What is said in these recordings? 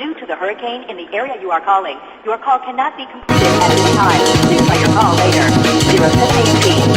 Due to the hurricane in the area you are calling, your call cannot be completed at this time. Please try your call later. 0718.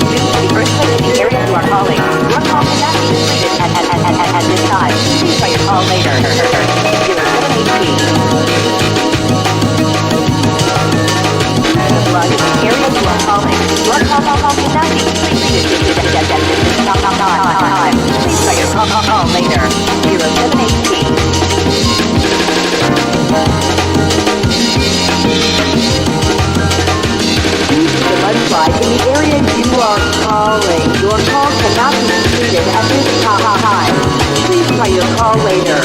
Due to the earthquake in the area you are calling, your call cannot be completed at this time. Please try your call later. 0718. Flood in the area you are calling, your call cannot be completed at this time. Please try your call later. 0718. Due to the mudslide in the area you are calling, your call cannot be completed at this time. Please try your call later.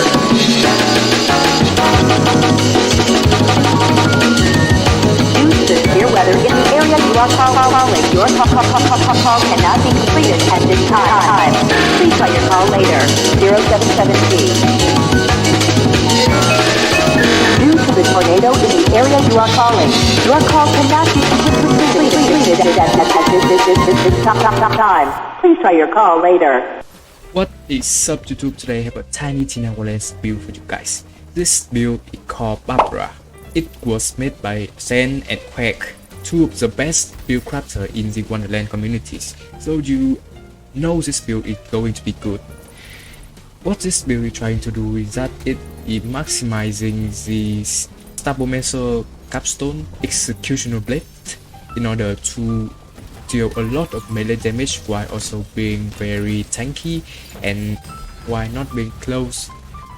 Due to the severe weather in the area you are calling, your call cannot be completed at this time. Please try your call later. 0717. Due to the tornado in the area you are calling, your call cannot be completed at this time. Please try your call later. What is up YouTube? Today I have a tiny Wonderlands build for you guys. This build is called Brrzerker. It was made by Zen and Quake, two of the best build crafters in the Wonderland communities, so you know this build is going to be good. What this build is trying to do is that it is maximizing the Stabbomancer capstone executional blade in order to deal a lot of melee damage while also being very tanky and while not being close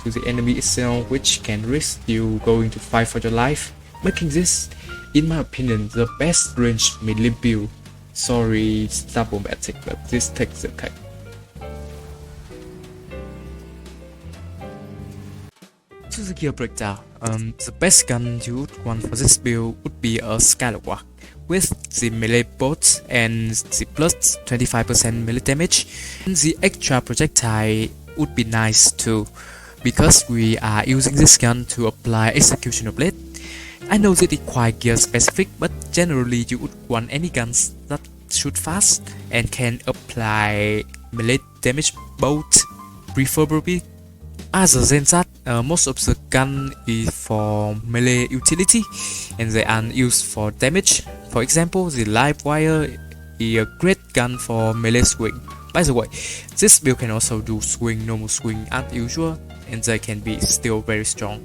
to the enemy itself, which can risk you going to fight for your life, making this, in my opinion, the best range melee build. Sorry Stabbomancer, but this takes the cake. To the gear breakdown, the best gun you would want for this build would be a Stabbomancer with the melee bolt and the plus 25% melee damage. And the extra projectile would be nice too, because we are using this gun to apply executioner blade. I know that it's quite gear specific, but generally you would want any guns that shoot fast and can apply melee damage bolt, preferably. Other than that, most of the gun is for melee utility and they are used for damage. For example, the live wire is a great gun for melee swing. By the way, this build can also do swing, normal swing as usual, and they can be still very strong.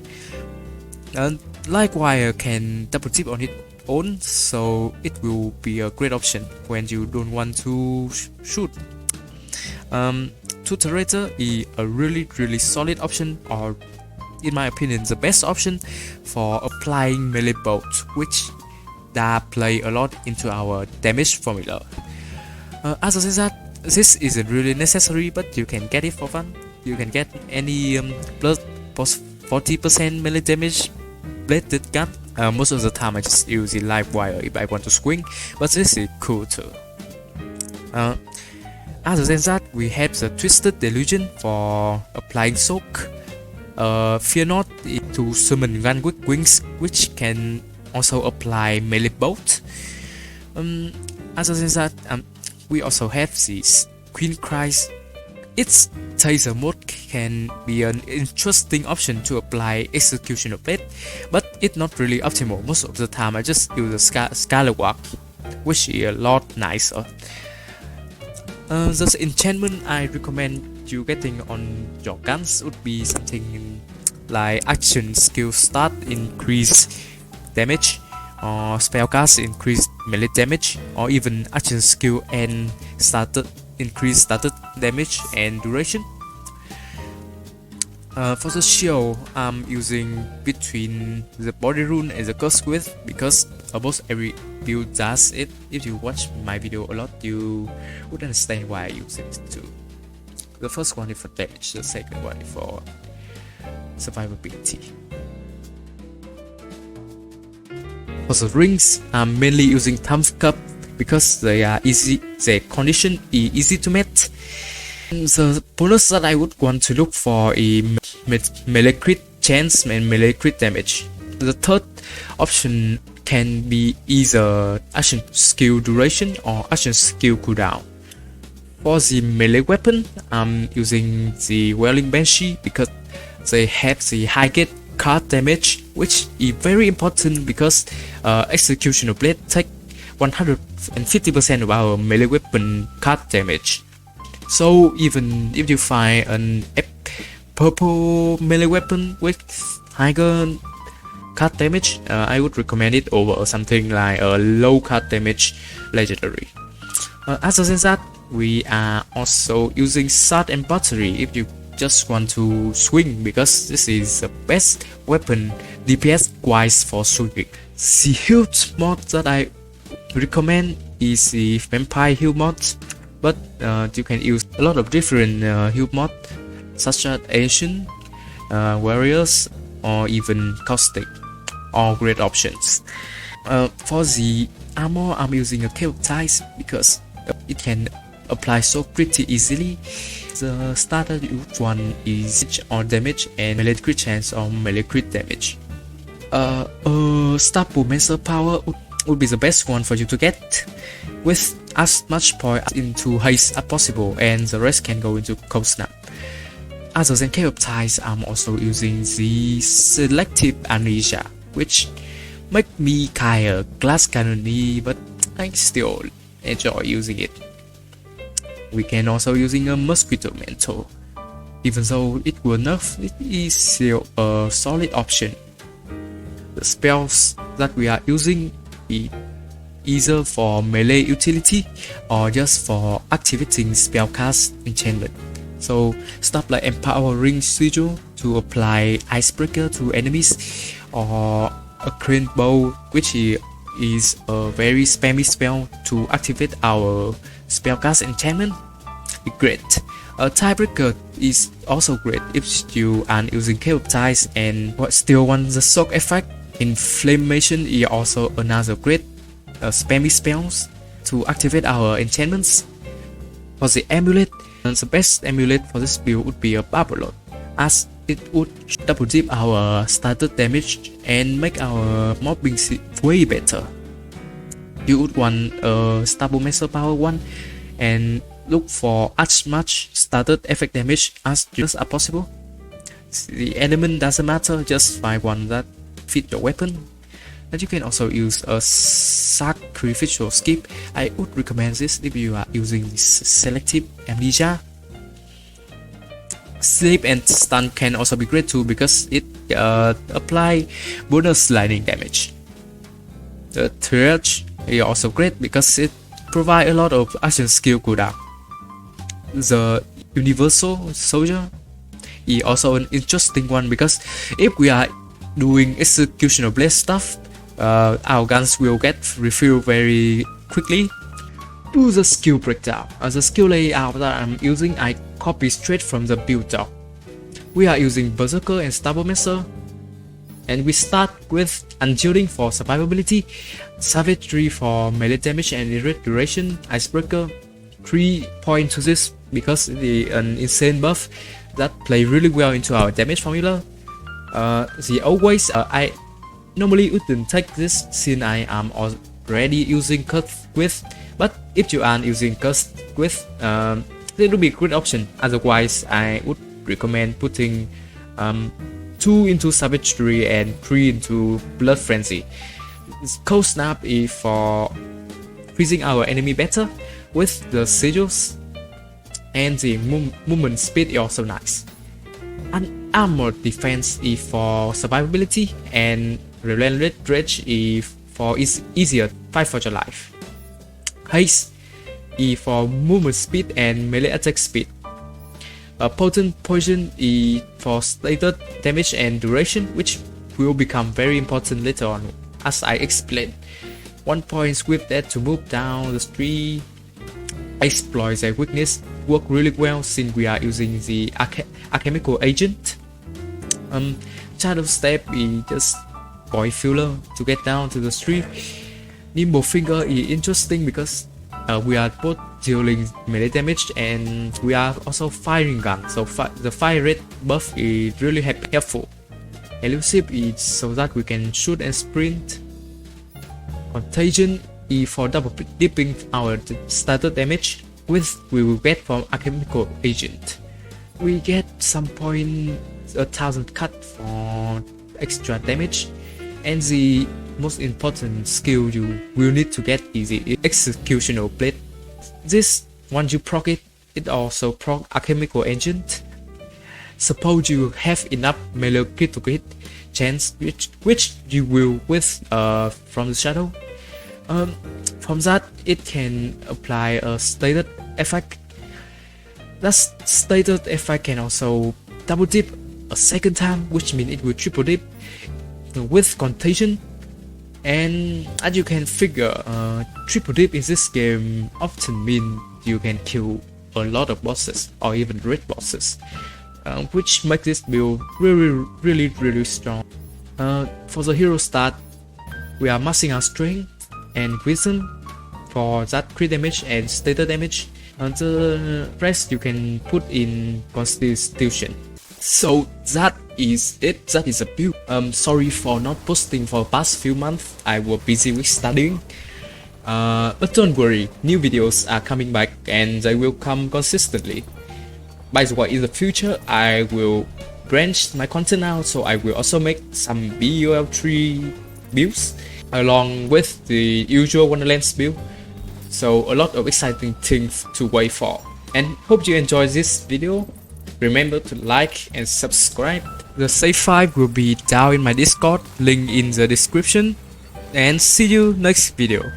Live wire can double tip on its own, so it will be a great option when you don't want to shoot. Tuterator is a really solid option, or in my opinion the best option for applying melee bolts, which that play a lot into our damage formula. Other than that, this isn't really necessary, but you can get it for fun. You can get any plus 40% melee damage bladed gun. Most of the time I just use the live wire if I want to swing, but this is cool too. Other than that, we have the Twisted Delusion for applying soak. Fear not to summon gun with wings, which can also apply melee bolt. Other than that, we also have this Queen Cries. Its taser mode can be an interesting option to apply executioner blade, but it's not really optimal. Most of the time I just use the Scarlet, which is a lot nicer. The enchantment I recommend you getting on your guns would be something like action skill start increase damage, or spellcast increase melee damage, or even action skill and started increase started damage and duration. For the shield, I'm using between the body rune and the curse width because almost every build does it. If you watch my video a lot, you would understand why I use it too. The first one is for damage, the second one is for survivability. For the rings, I'm mainly using Thumb Cup because they are easy, their condition is easy to meet. The bonus that I would want to look for is melee crit chance and melee crit damage. The third option can be either action skill duration or action skill cooldown. For the melee weapon, I'm using the Wailing Banshee because they have the high get card damage, which is very important because Executioner Blade take 150% of our melee weapon card damage. So even if you find an purple melee weapon with higher card damage, I would recommend it over something like a low card damage legendary. Other than that, we are also using Sword and Battery if you just want to swing, because this is the best weapon DPS wise for swinging. The huge mod that I recommend is the Vampire Heal mod, but you can use a lot of different heal mod such as Ancient, Warriors, or even Caustic. All great options. For the armor, I'm using a Cave of Ties because it can apply so pretty easily. The starter one is all damage and melee crit chance or melee crit damage. Stabbomancer power would be the best one for you to get, with as much point into haste as possible, and the rest can go into cold snap. Other than Cave of Ties, I'm also using the selective amnesia, which make me kinda glass cannony, but I still enjoy using it. We can also using a mosquito mantle. Even though it will nerf, it is still a solid option. The spells that we are using is either for melee utility or just for activating spellcast enchantment. So stuff like Empowering Sigil to apply Icebreaker to enemies, or a Crane Bow, which is a very spammy spell to activate our spellcast enchantment. Great. A Tiebreaker is also great if you are using Cave of Ties and still want the soak effect. Inflammation is also another great spammy spells to activate our enchantments. For the Amulet, the best amulet for this build would be a Barbarlord, as it would double dip our starter damage and make our mobbing way better. You would want a Stabbomancer power one and look for as much starter effect damage as just as possible. The element doesn't matter, just find one that fit your weapon. And you can also use a sacrificial skip. I would recommend this if you are using this selective amnesia. Sleep and stun can also be great too because it apply bonus lightning damage. The Triage is also great because it provide a lot of action skill cooldown. The Universal Soldier is also an interesting one because if we are doing Executioner Blade stuff, our guns will get refilled very quickly. To the skill breakdown. The skill layout that I'm using, I copy straight from the build doc. We are using Brrzerker and Stabbomancer, and we start with Unyielding for survivability, Savagery for melee damage and irate duration, Icebreaker 3 points to this because it is an insane buff that play really well into our damage formula. The always I normally wouldn't take this since I am already using Cut Width, but if you are using Cut Width, it would be a good option. Otherwise, I would recommend putting 2 into Savagery and 3 into Blood Frenzy. Cold Snap is for freezing our enemy better with the sigils, and the movement speed is also nice. Unarmored Defense is for survivability, and Relentless Rage is for easier fight for your life. Haste is for movement speed and melee attack speed. Potent Poison is for stated damage and duration, which will become very important later on as I explain. 1 point Swift that to move down the street. Exploit their weakness work really well since we are using the alchemical agent. Shadow Step is just boy filler to get down to the street. Nimble Finger is interesting because we are both dealing melee damage and we are also firing gun, so the fire rate buff is really helpful. Elusive is so that we can shoot and sprint. Contagion is for double dipping our starter damage. which we will get from alchemical agent. We get some point 1000 cut for extra damage, and the most important skill you will need to get is the executional blade. This, once you proc it, it also proc alchemical agent. Suppose you have enough melee critical hit chance, which you will with from the shadow. From that, it can apply a stated effect. That stated effect can also double dip a second time, which means it will triple dip with contagion. And as you can figure, triple dip in this game often means you can kill a lot of bosses or even red bosses, which makes this build really strong. For the hero start, we are maxing our strength and wisdom for that crit damage and status damage, and the rest you can put in constitution. So that is it. That is a build. Sorry for not posting for the past few months. I was busy with studying. But don't worry, new videos are coming back and they will come consistently. By the way, in the future, I will branch my content out, so I will also make some BUL3 builds along with the usual Wonderlands build. So a lot of exciting things to wait for. And hope you enjoyed this video. Remember to like and subscribe. The save file will be down in my Discord, link in the description. And see you next video.